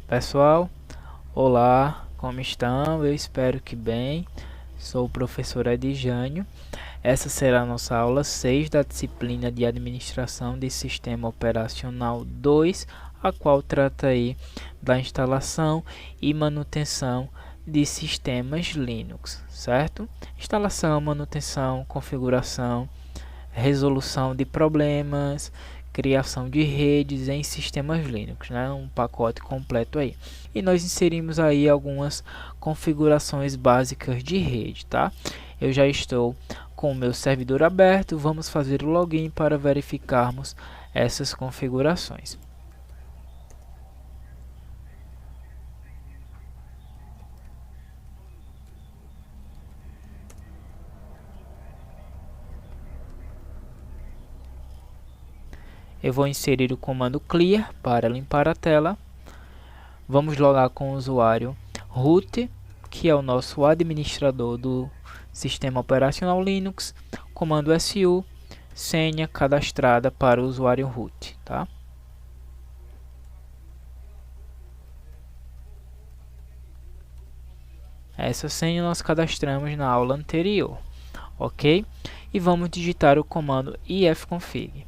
Pessoal, olá, como estão? Eu espero que bem. Sou o professor Edjânio. Essa será a nossa aula 6 da disciplina de Administração de Sistema Operacional 2, a qual trata aí da instalação e manutenção de sistemas Linux, certo? Instalação, manutenção, configuração, resolução de problemas, criação de redes em sistemas Linux, né? Um pacote completo aí. E nós inserimos aí algumas configurações básicas de rede, tá? Eu já estou com o meu servidor aberto, vamos fazer o login para verificarmos essas configurações. Eu vou inserir o comando clear para limpar a tela. Vamos logar com o usuário root, que é o nosso administrador do sistema operacional Linux, comando su, senha cadastrada para o usuário root, tá? Essa senha nós cadastramos na aula anterior, ok? E vamos digitar o comando ifconfig.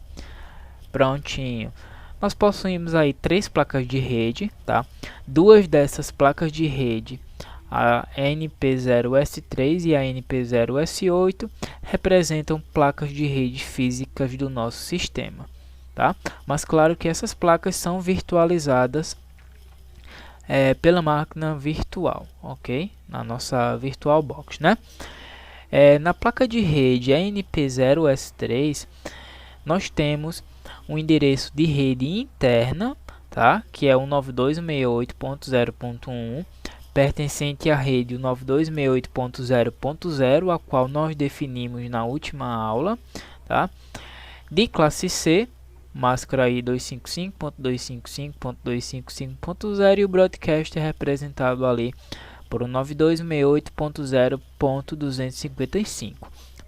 Prontinho. Nós possuímos aí 3 placas de rede, tá? Duas dessas placas de rede, a NP0S3 e a NP0S8, representam placas de rede físicas do nosso sistema, tá? Mas claro que essas placas são virtualizadas pela máquina virtual, ok? Na nossa VirtualBox, né? Na placa de rede NP0S3, nós temos um endereço de rede interna, tá? Que é o 9268.0.1, pertencente à rede 9268.0.0, a qual nós definimos na última aula, tá? De classe C, máscara aí 255.255.255.0, e o broadcast é representado ali por 9268.0.255.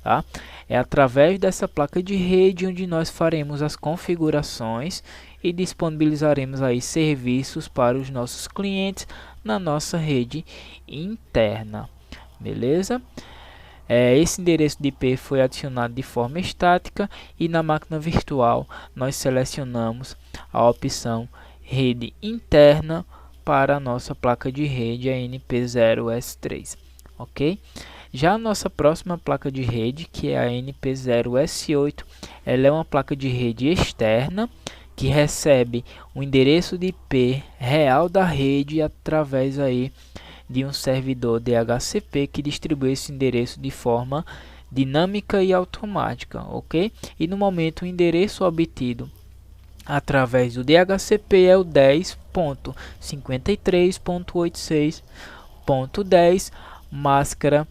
Tá? É através dessa placa de rede onde nós faremos as configurações e disponibilizaremos aí serviços para os nossos clientes na nossa rede interna, beleza? Esse endereço de IP foi adicionado de forma estática e na máquina virtual nós selecionamos a opção rede interna para a nossa placa de rede, a NP0S3, ok? Já a nossa próxima placa de rede, que é a NP0S8, ela é uma placa de rede externa que recebe o endereço de IP real da rede através aí de um servidor DHCP que distribui esse endereço de forma dinâmica e automática, ok? E no momento o endereço obtido através do DHCP é o 10.53.86.10, máscara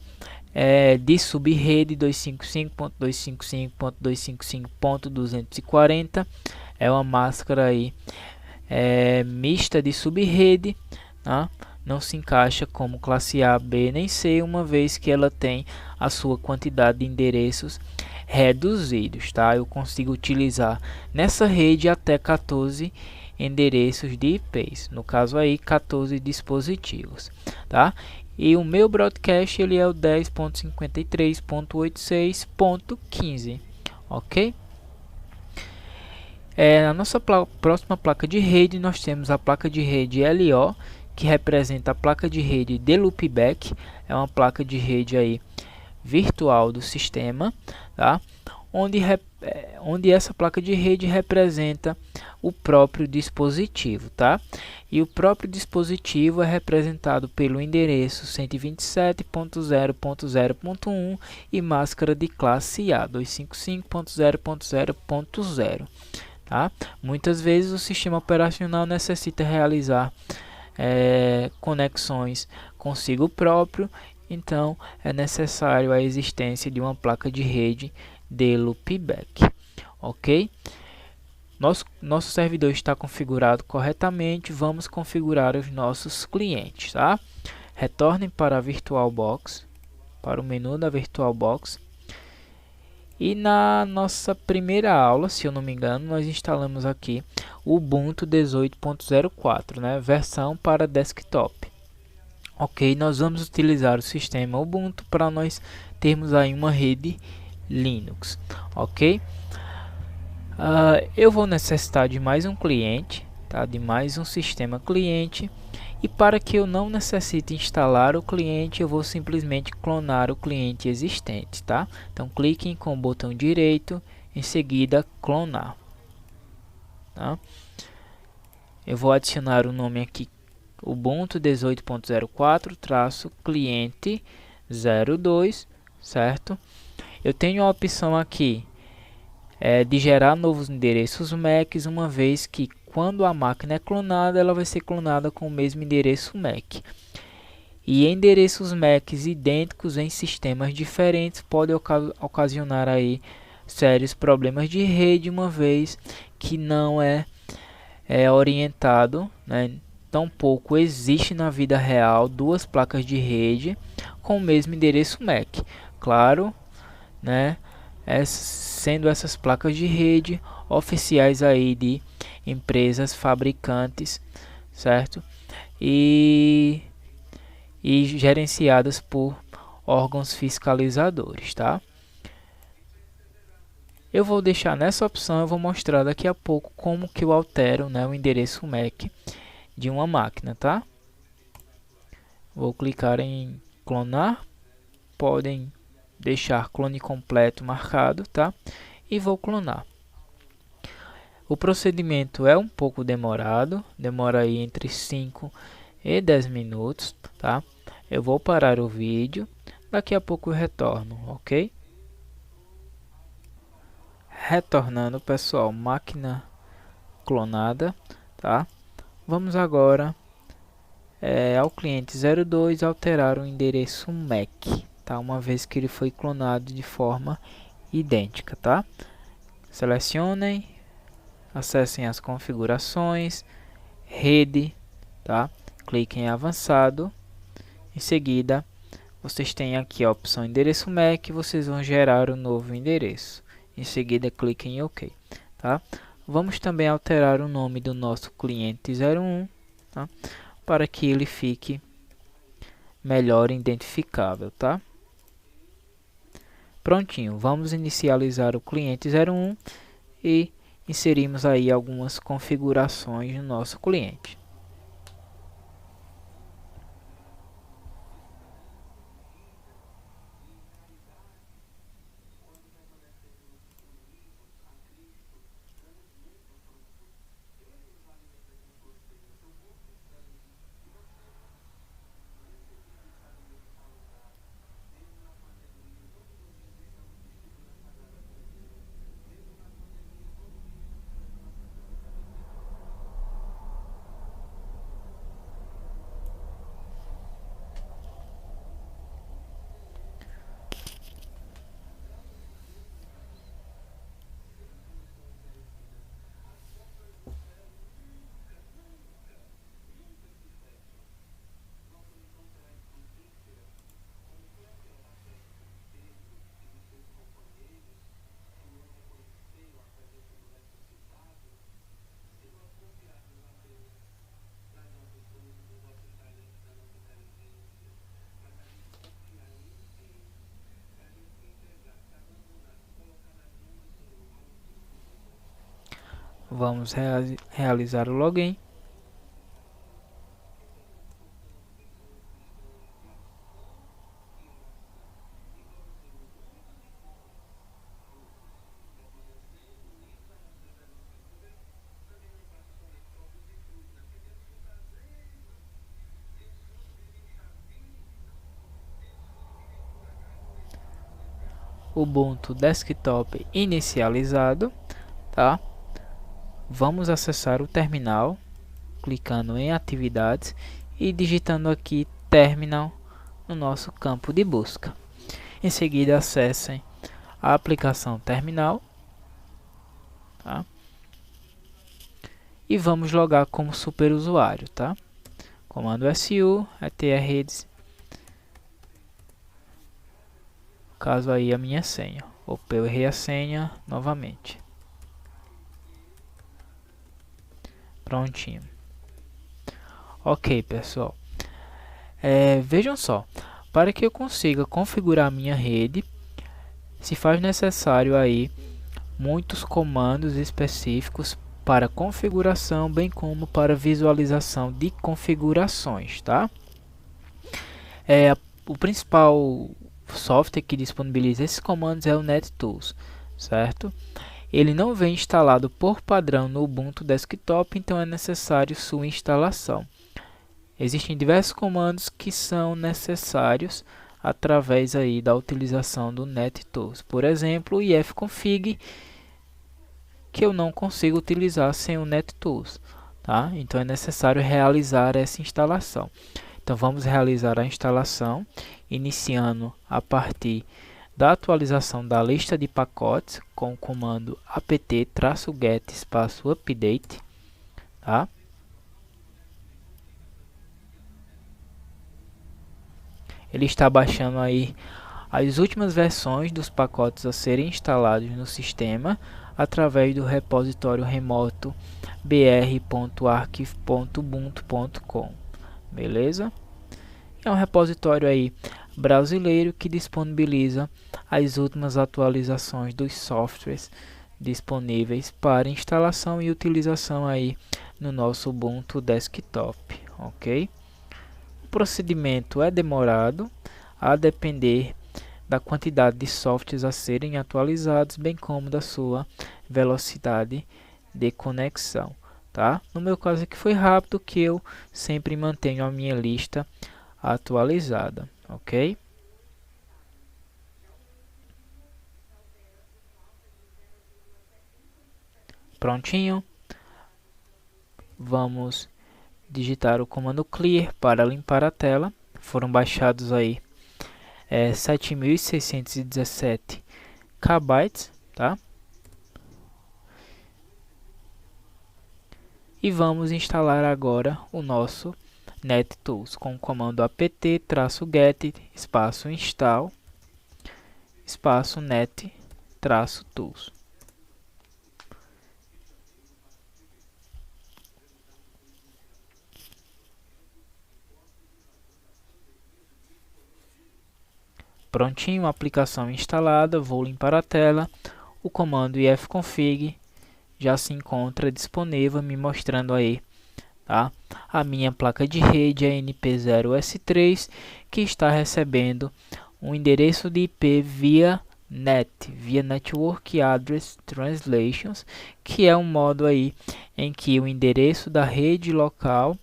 de subrede 255.255.255.240. É uma máscara aí mista de subrede, tá? Não se encaixa como classe A, B nem C, uma vez que ela tem a sua quantidade de endereços reduzidos, tá? Eu consigo utilizar nessa rede até 14 endereços de IPs, no caso aí 14 dispositivos, tá? E o meu broadcast ele é o 10.53.86.15, ok? Na nossa próxima placa de rede nós temos a placa de rede LO, que representa a placa de rede de loopback. É uma placa de rede aí virtual do sistema, tá? Onde essa placa de rede representa o próprio dispositivo, tá? E o próprio dispositivo é representado pelo endereço 127.0.0.1 e máscara de classe A 255.0.0.0, tá? Muitas vezes o sistema operacional necessita realizar conexões consigo próprio, então é necessário a existência de uma placa de rede de loopback, ok? Nosso servidor está configurado corretamente, vamos configurar os nossos clientes, tá? Retornem para a VirtualBox, para o menu da VirtualBox E na nossa primeira aula, se eu não me engano, nós instalamos aqui o Ubuntu 18.04, né, versão para desktop. Ok, nós vamos utilizar o sistema Ubuntu para nós termos aí uma rede Linux, ok? Eu vou necessitar de mais um cliente, tá? De mais um sistema cliente. E para que eu não necessite instalar o cliente, eu vou simplesmente clonar o cliente existente, tá? Então cliquem com o botão direito, em seguida clonar, tá? Eu vou adicionar o nome aqui, Ubuntu 18.04-cliente 02, certo? Eu tenho a opção aqui de gerar novos endereços MACs, uma vez que quando a máquina é clonada, ela vai ser clonada com o mesmo endereço MAC. E endereços MACs idênticos em sistemas diferentes podem ocasionar aí sérios problemas de rede, uma vez que não é orientado, né? Tampouco existe na vida real duas placas de rede com o mesmo endereço MAC. Claro, né? Sendo essas placas de rede oficiais aí de empresas fabricantes, certo? E gerenciadas por órgãos fiscalizadores, tá? Eu vou deixar nessa opção, eu vou mostrar daqui a pouco como que eu altero, né, o endereço MAC de uma máquina, tá? Vou clicar em clonar, podem deixar clone completo marcado, tá? E vou clonar. O procedimento é um pouco demorado, demora aí entre 5 e 10 minutos, tá? Eu vou parar o vídeo, daqui a pouco eu retorno, ok? Retornando, pessoal, máquina clonada, tá? Vamos agora ao cliente 02 alterar o endereço MAC, tá? Uma vez que ele foi clonado de forma idêntica, tá? Selecionem, acessem as configurações, rede, tá? Cliquem em avançado. Em seguida, vocês têm aqui a opção endereço MAC, vocês vão gerar o novo endereço. Em seguida, cliquem em OK, tá? Vamos também alterar o nome do nosso cliente 01, tá? Para que ele fique melhor identificável, tá? Prontinho, vamos inicializar o cliente 01 e inserimos aí algumas configurações no nosso cliente. Vamos realizar o login. Ubuntu Desktop inicializado, tá? Vamos acessar o terminal, clicando em atividades e digitando aqui terminal no nosso campo de busca. Em seguida, acessem a aplicação terminal, tá? E vamos logar como superusuário, tá? Comando SU, redes, caso aí a minha senha, Opa, eu errei a senha novamente. Prontinho. Ok, pessoal. Vejam só, para que eu consiga configurar a minha rede, se faz necessário aí muitos comandos específicos para configuração, bem como para visualização de configurações, tá? O principal software que disponibiliza esses comandos é o NetTools, certo? Ele não vem instalado por padrão no Ubuntu Desktop, então é necessário sua instalação. Existem diversos comandos que são necessários através aí da utilização do NetTools. Por exemplo, o ifconfig, que eu não consigo utilizar sem o NetTools, tá? Então é necessário realizar essa instalação. Então vamos realizar a instalação, iniciando a partir da atualização da lista de pacotes com o comando apt-get --update, tá? Ele está baixando aí as últimas versões dos pacotes a serem instalados no sistema através do repositório remoto br.archive.ubuntu.com. Beleza? É um repositório aí brasileiro que disponibiliza as últimas atualizações dos softwares disponíveis para instalação e utilização aí no nosso Ubuntu Desktop, ok? O procedimento é demorado, a depender da quantidade de softwares a serem atualizados, bem como da sua velocidade de conexão, tá? No meu caso aqui foi rápido, que eu sempre mantenho a minha lista atualizada, ok? Prontinho. Vamos digitar o comando clear para limpar a tela. Foram baixados aí 7.617 KB, tá? E vamos instalar agora o nosso NetTools com o comando apt-get --install --net-tools. Prontinho, a aplicação instalada. Vou limpar a tela. O comando ifconfig já se encontra disponível, me mostrando aí, tá, a minha placa de rede, a NP0S3, que está recebendo um endereço de IP via Network Address Translations, que é um modo aí em que o endereço da rede local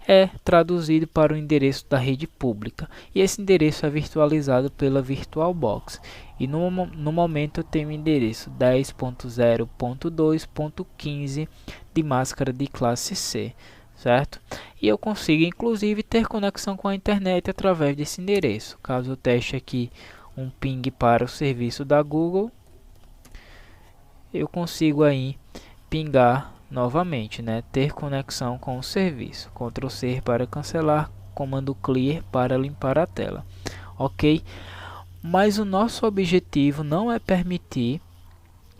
é traduzido para o endereço da rede pública, e esse endereço é virtualizado pela VirtualBox. E no momento eu tenho o endereço 10.0.2.15 de máscara de classe C, certo? E eu consigo inclusive ter conexão com a internet através desse endereço. Caso eu teste aqui um ping para o serviço da Google, eu consigo aí pingar novamente, né? Ter conexão com o serviço. Ctrl C para cancelar, comando clear para limpar a tela, ok? Mas o nosso objetivo não é permitir,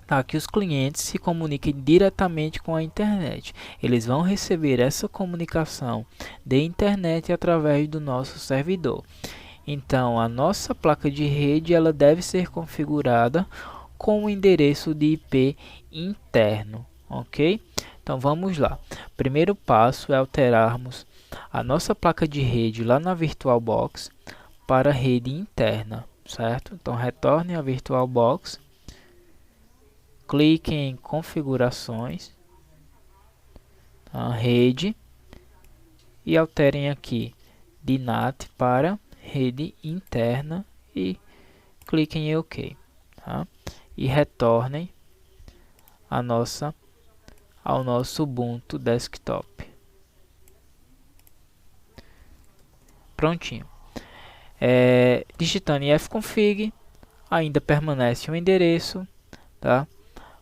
tá, que os clientes se comuniquem diretamente com a internet. Eles vão receber essa comunicação de internet através do nosso servidor. Então a nossa placa de rede ela deve ser configurada com o endereço de IP interno, ok? Então vamos lá. Primeiro passo é alterarmos a nossa placa de rede lá na VirtualBox para a rede interna, certo? Então retorne à VirtualBox, clique em configurações, a rede, e alterem aqui de NAT para rede interna e cliquem em OK, tá? E retornem ao nosso Ubuntu Desktop. Prontinho. Digitando ifconfig, ainda permanece o endereço, tá?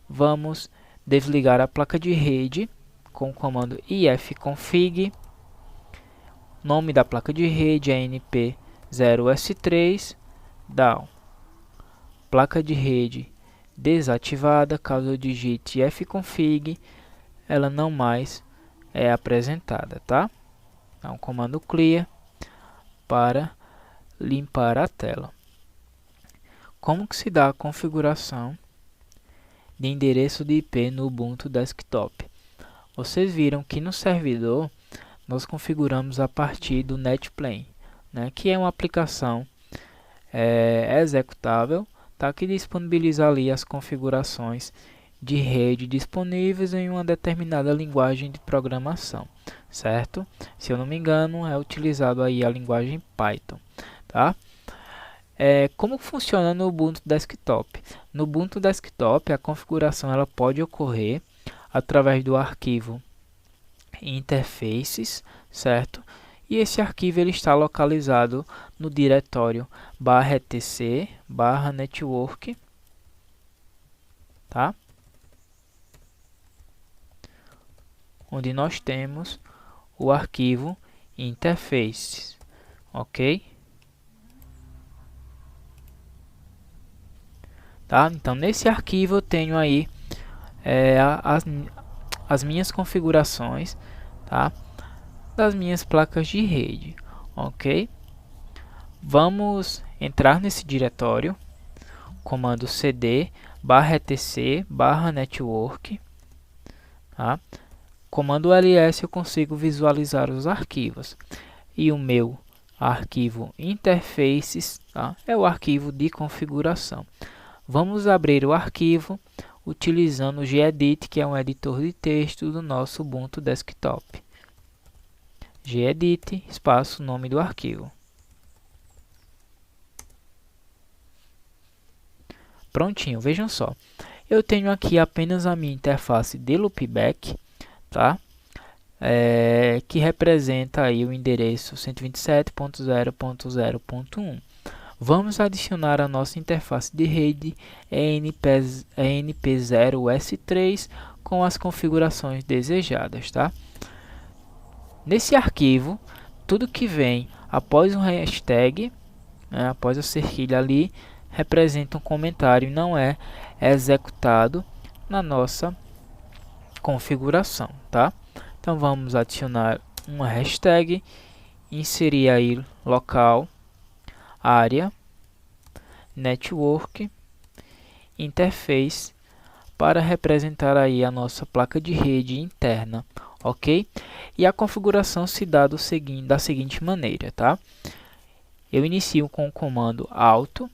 Vamos desligar a placa de rede com o comando ifconfig. Nome da placa de rede é NP0S3 down. placa de rede desativada. Caso eu digite fconfig, ela não mais é apresentada, tá? Então, comando clear para limpar a tela. Como que se dá a configuração de endereço de IP no Ubuntu Desktop? Vocês viram que no servidor nós configuramos a partir do NetPlane, né, que é uma aplicação executável, tá, que disponibiliza ali as configurações de rede disponíveis em uma determinada linguagem de programação, certo? Se eu não me engano, é utilizado aí a linguagem Python, tá? Como funciona no Ubuntu Desktop? No Ubuntu Desktop, a configuração ela pode ocorrer através do arquivo interfaces, certo? E esse arquivo ele está localizado no diretório /etc /network, tá? Onde nós temos o arquivo interfaces, ok? Tá? Então nesse arquivo eu tenho aí as minhas configurações, tá, das minhas placas de rede, ok? Vamos entrar nesse diretório, comando cd /etc /network, tá? Comando ls eu consigo visualizar os arquivos, e o meu arquivo interfaces, tá, é o arquivo de configuração. Vamos abrir o arquivo utilizando o gedit, que é um editor de texto do nosso Ubuntu Desktop. Gedit, espaço, nome do arquivo. Prontinho, vejam só. Eu tenho aqui apenas a minha interface de loopback, tá? Que representa aí o endereço 127.0.0.1. Vamos adicionar a nossa interface de rede ENP0S3 com as configurações desejadas, tá? Nesse arquivo, tudo que vem após um hashtag, né, após a cerquilha ali, representa um comentário e não é executado na nossa configuração, tá? Então vamos adicionar uma hashtag, inserir aí local, área, network, interface, para representar aí a nossa placa de rede interna, ok? E a configuração se dá da seguinte maneira, tá? Eu inicio com o comando alto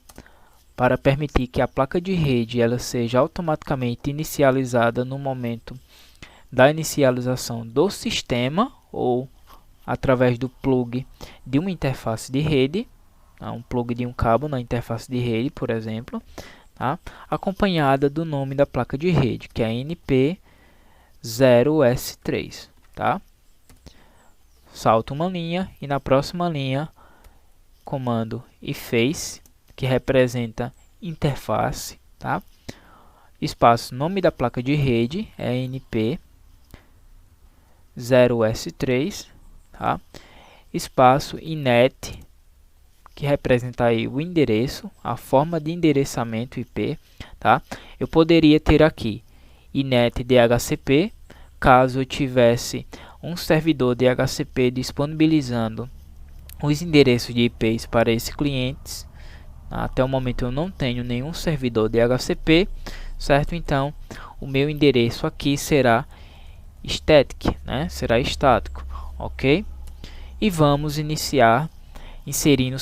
para permitir que a placa de rede ela seja automaticamente inicializada no momento da inicialização do sistema ou através do plug de uma interface de rede, um plug de um cabo na interface de rede, por exemplo, tá? Acompanhada do nome da placa de rede, que é NP0S3, tá? Salto uma linha e na próxima linha comando iface, que representa interface, tá? Espaço, nome da placa de rede é NP0S3, tá? Espaço inet, que representa aí o endereço, a forma de endereçamento IP, tá? Eu poderia ter aqui inet DHCP, caso eu tivesse um servidor DHCP disponibilizando os endereços de IPs para esses clientes. Até o momento eu não tenho nenhum servidor DHCP, certo? Então o meu endereço aqui será static, né? Será estático, ok? E vamos iniciar inserindo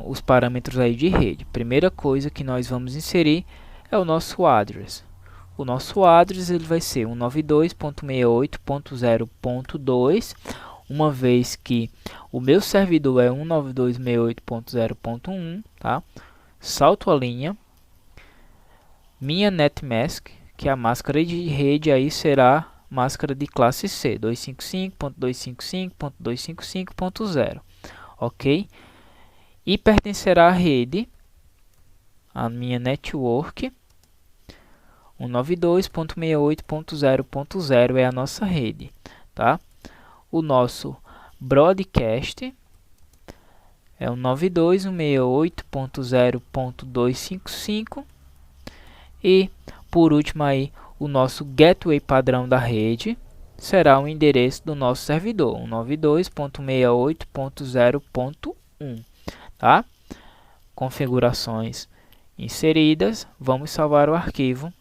os parâmetros aí de rede. Primeira coisa que nós vamos inserir é o nosso address. O nosso address ele vai ser 192.68.0.2, uma vez que o meu servidor é 192.68.0.1, tá? Salto a linha. Minha netmask, que é a máscara de rede, aí será máscara de classe C, 255.255.255.0, ok? E pertencerá à rede, a minha network, 192.68.0.0 é a nossa rede, tá? O nosso broadcast é o 92.168.0.255 e por último aí o nosso gateway padrão da rede será o endereço do nosso servidor, 192.168.0.1, tá? Configurações inseridas, vamos salvar o arquivo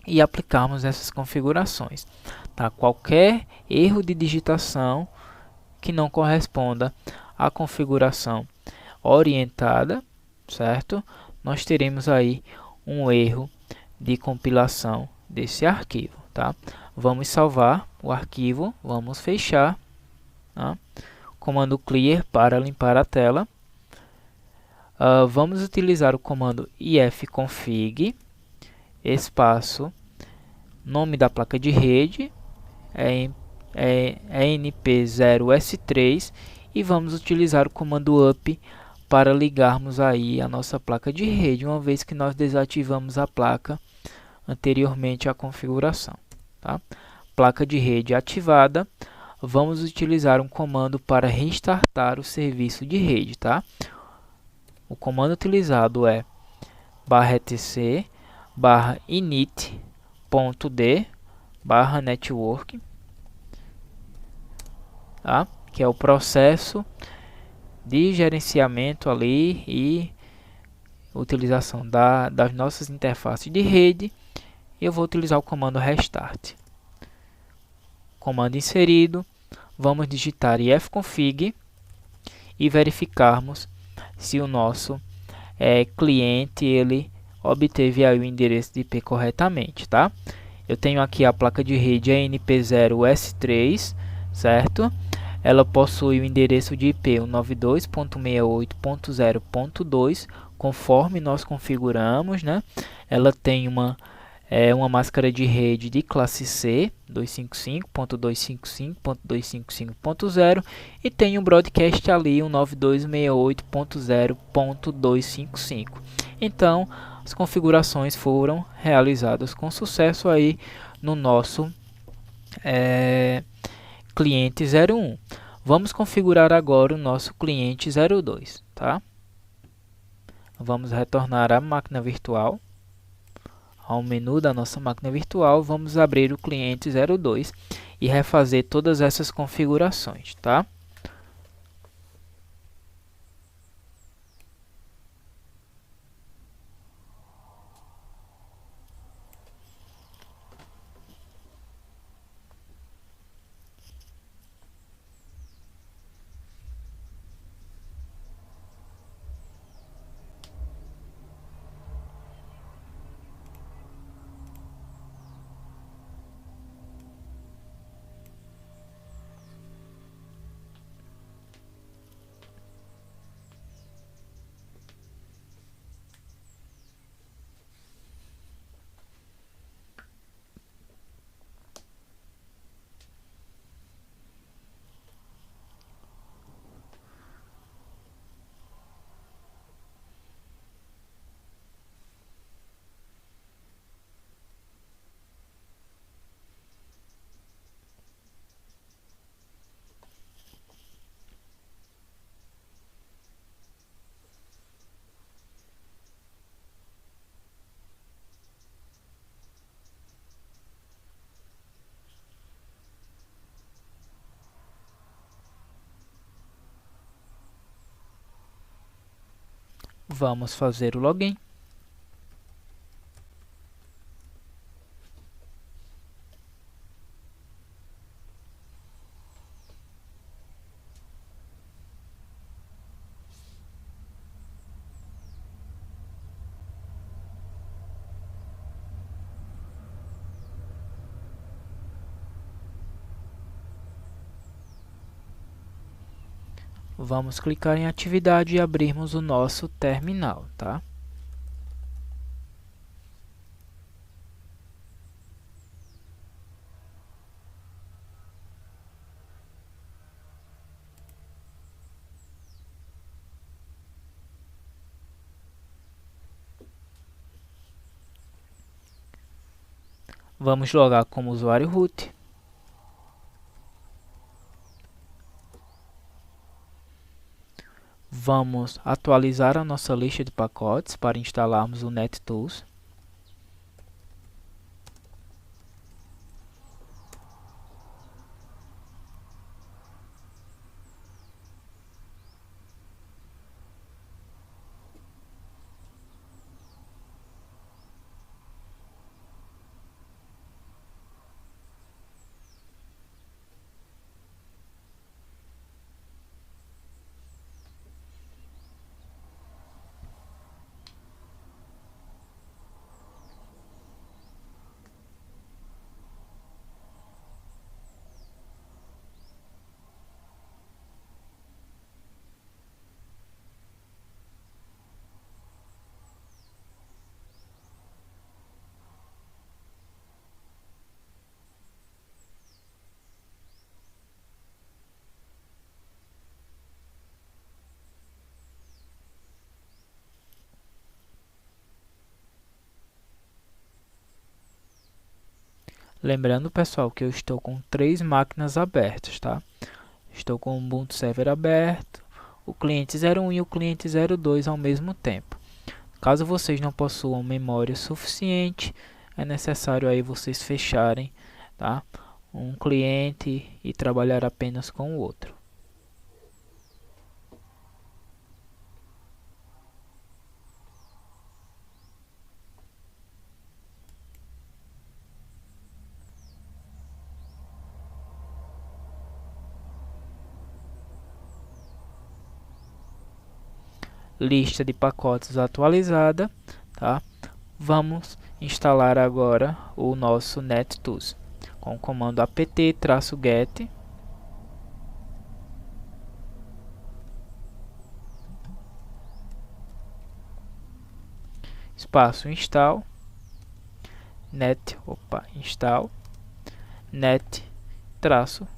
e aplicarmos essas configurações, tá? Qualquer erro de digitação que não corresponda à configuração orientada, certo? Nós teremos aí um erro de compilação desse arquivo, tá? Vamos salvar o arquivo, vamos fechar, tá? Comando clear para limpar a tela. Vamos utilizar o comando ifconfig espaço nome da placa de rede é np0s3 e vamos utilizar o comando up para ligarmos aí a nossa placa de rede, uma vez que nós desativamos a placa anteriormente à configuração, tá? Placa de rede ativada, vamos utilizar um comando para restartar o serviço de rede, tá? O comando utilizado é /etc /init.d /network, tá? Que é o processo de gerenciamento ali e utilização das nossas interfaces de rede. Eu vou utilizar o comando restart. Comando inserido, vamos digitar ifconfig e verificarmos se o nosso cliente ele obteve aí o endereço de IP corretamente, tá? Eu tenho aqui a placa de rede NP0S3, certo? Ela possui o endereço de IP 92.168.0.2, conforme nós configuramos, né? Ela tem uma máscara de rede de classe C, 255.255.255.0 e tem um broadcast ali, 92.168.0.255. Então, as configurações foram realizadas com sucesso aí no nosso cliente 01. Vamos configurar agora o nosso cliente 02, tá? Vamos retornar à máquina virtual. Ao menu da nossa máquina virtual, vamos abrir o cliente 02 e refazer todas essas configurações, tá? Vamos fazer o login. Vamos clicar em atividade e abrirmos o nosso terminal, tá? Vamos logar como usuário root. vamos atualizar a nossa lista de pacotes para instalarmos o NetTools. Lembrando, pessoal, que eu estou com 3 máquinas abertas, tá? Estou com o Ubuntu Server aberto, o cliente 01 e o cliente 02 ao mesmo tempo. Caso vocês não possuam memória suficiente, é necessário aí vocês fecharem, tá? Um cliente e trabalhar apenas com o outro. Lista de pacotes atualizada, tá? Vamos instalar agora o nosso NetTools com o comando apt-get espaço install install net-tools.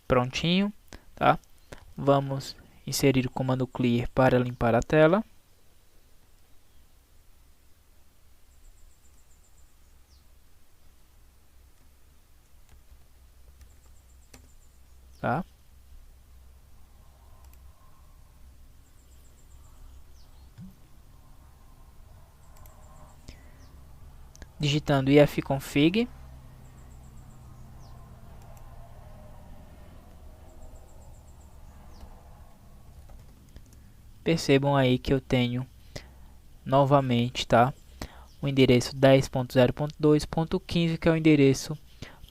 Prontinho, tá? Vamos inserir o comando clear para limpar a tela. Tá? Digitando ifconfig. Percebam aí que eu tenho novamente, tá? O endereço 10.0.2.15, que é o endereço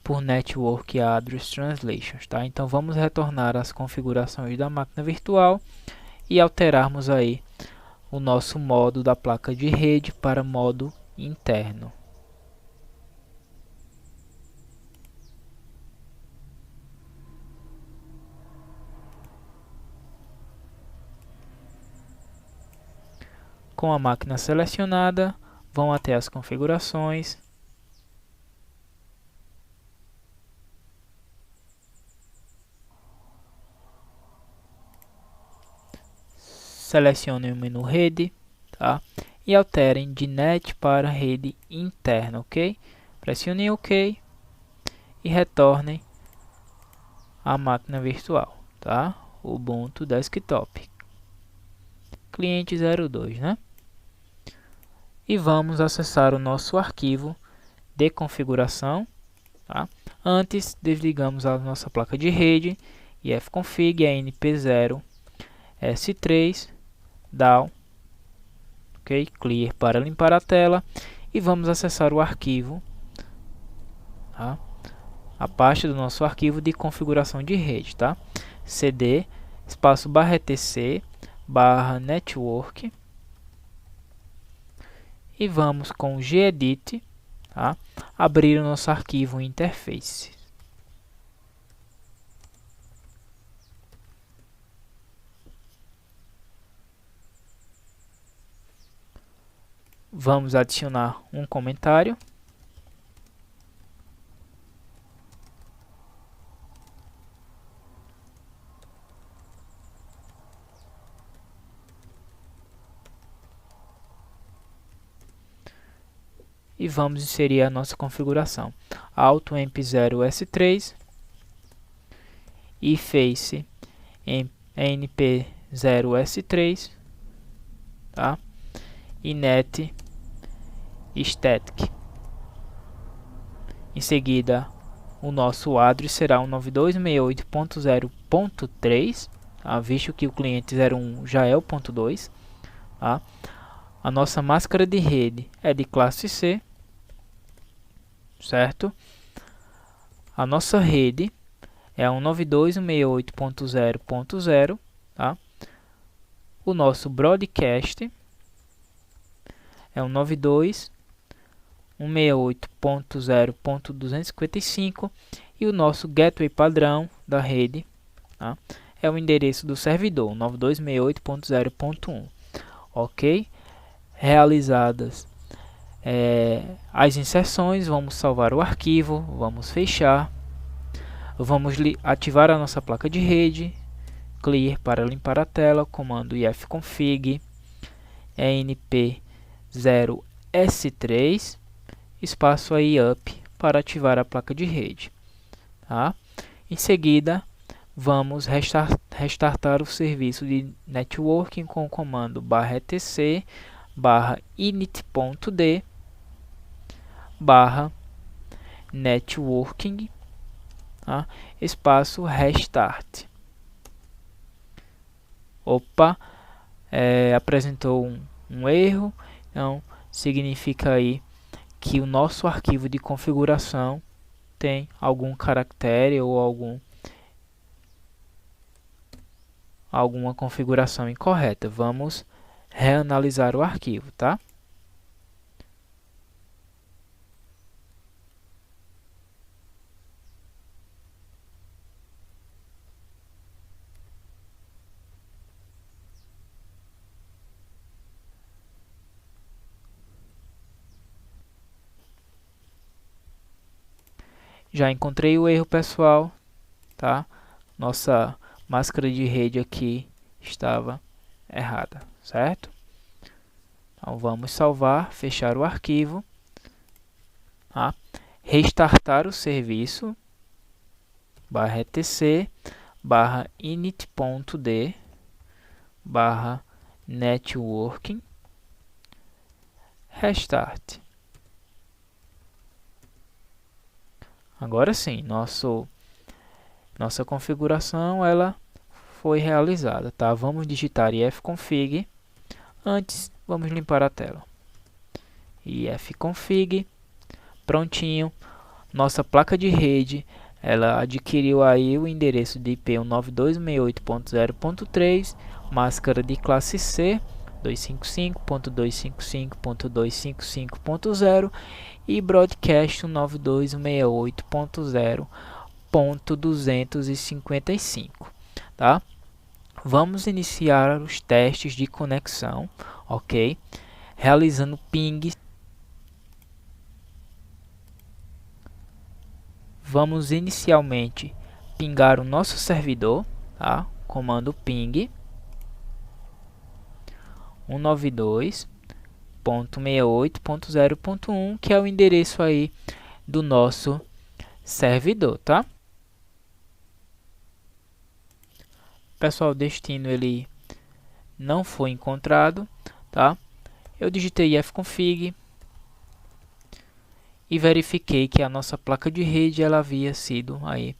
por Network Address Translations, tá? Então vamos retornar às configurações da máquina virtual e alterarmos aí o nosso modo da placa de rede para modo interno. Com a máquina selecionada, vão até as configurações. Selecionem o menu rede, tá? E alterem de net para rede interna, ok? Pressionem OK e retornem à máquina virtual, tá? Ubuntu Desktop. Cliente 02, né? E vamos acessar o nosso arquivo de configuração, tá? Antes, desligamos a nossa placa de rede, ifconfig, anp0, s3, down, ok? Clear para limpar a tela e vamos acessar o arquivo, tá? A pasta do nosso arquivo de configuração de rede, tá? cd espaço /etc /network e vamos com o gedit, tá? Abrir o nosso arquivo interface. Vamos adicionar um comentário. E vamos inserir a nossa configuração. AutoEmp0S3 e Face NP0S3, tá? E Net Static. Em seguida, o nosso address será 192.168.0.3, tá? Visto que o cliente 01 já é o ponto 2, tá? A nossa máscara de rede é de classe C, certo? A nossa rede é 192.168.0.0, tá? O nosso broadcast é 192.168.0.255 e o nosso gateway padrão da rede, tá? É o endereço do servidor 9268.0.1, ok? Realizadas as inserções, vamos salvar o arquivo, vamos fechar, vamos ativar a nossa placa de rede, clear para limpar a tela, comando ifconfig enp0s3 espaço aí up para ativar a placa de rede, tá? Em seguida vamos restartar o serviço de networking com o comando /etc /init.d /networking, tá? Espaço restart. Opa, apresentou um erro, então significa aí que o nosso arquivo de configuração tem algum caractere ou alguma configuração incorreta. Vamos reanalisar o arquivo, tá? Já encontrei o erro, pessoal, tá? Nossa máscara de rede aqui estava errada, certo? Então vamos salvar, fechar o arquivo, tá? Restartar o serviço /etc /init.d /networking restart. Agora sim, nossa configuração ela foi realizada, tá? Vamos digitar ifconfig. Antes, vamos limpar a tela. ifconfig, prontinho. Nossa placa de rede, ela adquiriu aí o endereço de IP 192.168.0.3, máscara de classe C, 255.255.255.0 e broadcast 192.168.0.255, tá? Vamos iniciar os testes de conexão, ok? Realizando ping. Vamos inicialmente pingar o nosso servidor, tá? Comando ping 192.168.0.1, que é o endereço aí do nosso servidor, tá? Pessoal, o destino ele não foi encontrado, tá? Eu digitei ifconfig e verifiquei que a nossa placa de rede ela havia sido aí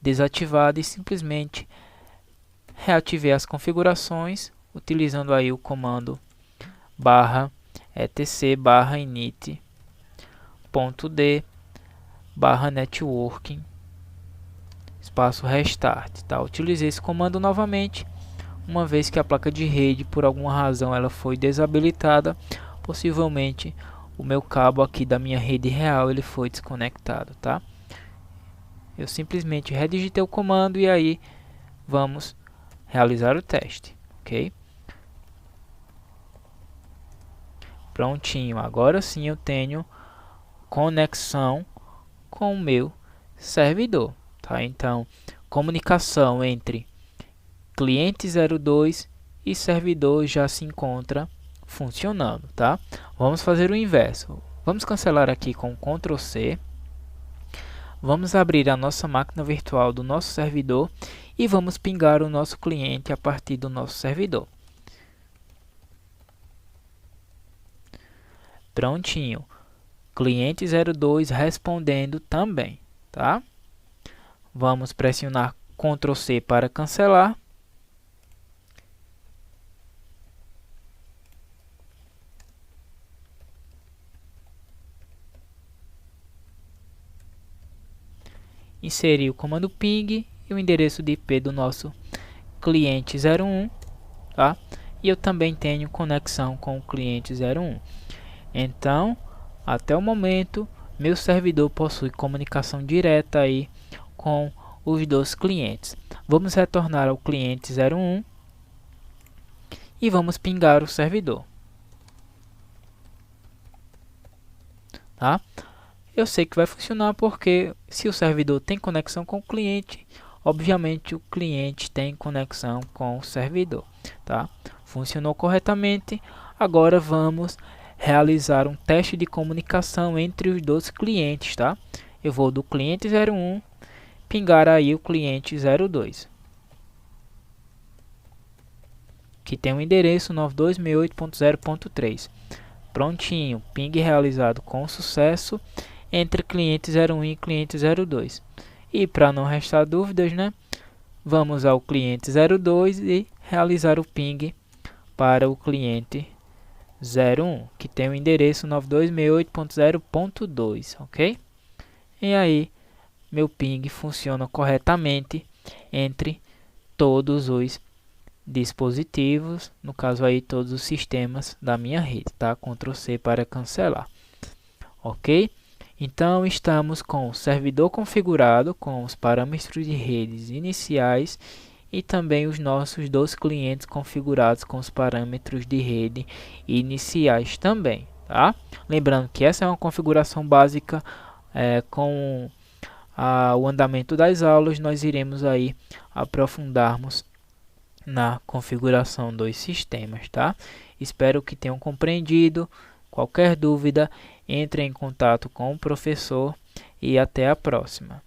desativada e simplesmente reativei as configurações utilizando aí o comando barra etc barra init ponto d barra networking espaço restart, tá? Utilizei esse comando novamente, uma vez que a placa de rede por alguma razão ela foi desabilitada, possivelmente o meu cabo aqui da minha rede real ele foi desconectado, tá? Eu simplesmente redigitei o comando e aí vamos realizar o teste, ok? Prontinho, agora sim eu tenho conexão com o meu servidor, tá? Então, comunicação entre cliente 02 e servidor já se encontra funcionando, tá? Vamos fazer o inverso. Vamos cancelar aqui com Ctrl C. Vamos abrir a nossa máquina virtual do nosso servidor e vamos pingar o nosso cliente a partir do nosso servidor. Prontinho. Cliente 02 respondendo também, tá? Vamos pressionar Ctrl C para cancelar. Inserir o comando ping e o endereço de IP do nosso cliente 01, tá? E eu também tenho conexão com o cliente 01. Então, até o momento, meu servidor possui comunicação direta aí com os dois clientes. Vamos retornar ao cliente 01 e vamos pingar o servidor, tá? Eu sei que vai funcionar porque se o servidor tem conexão com o cliente, obviamente o cliente tem conexão com o servidor, tá? Funcionou corretamente. Agora vamos realizar um teste de comunicação entre os dois clientes, tá? Eu vou do cliente 01 pingar aí o cliente 02, que tem o endereço 9268.0.3. Prontinho, ping realizado com sucesso entre cliente 01 e cliente 02. E para não restar dúvidas, né, vamos ao cliente 02 e realizar o ping para o cliente 01, que tem o endereço 9268.0.2, ok? E aí, meu ping funciona corretamente entre todos os dispositivos, no caso aí todos os sistemas da minha rede, tá? Ctrl C para cancelar, ok? Então estamos com o servidor configurado com os parâmetros de redes iniciais e também os nossos dois clientes configurados com os parâmetros de rede iniciais também, tá? Lembrando que essa é uma configuração básica, com o andamento das aulas nós iremos aí aprofundarmos na configuração dos sistemas, tá? Espero que tenham compreendido. Qualquer dúvida, entre em contato com o professor e até a próxima.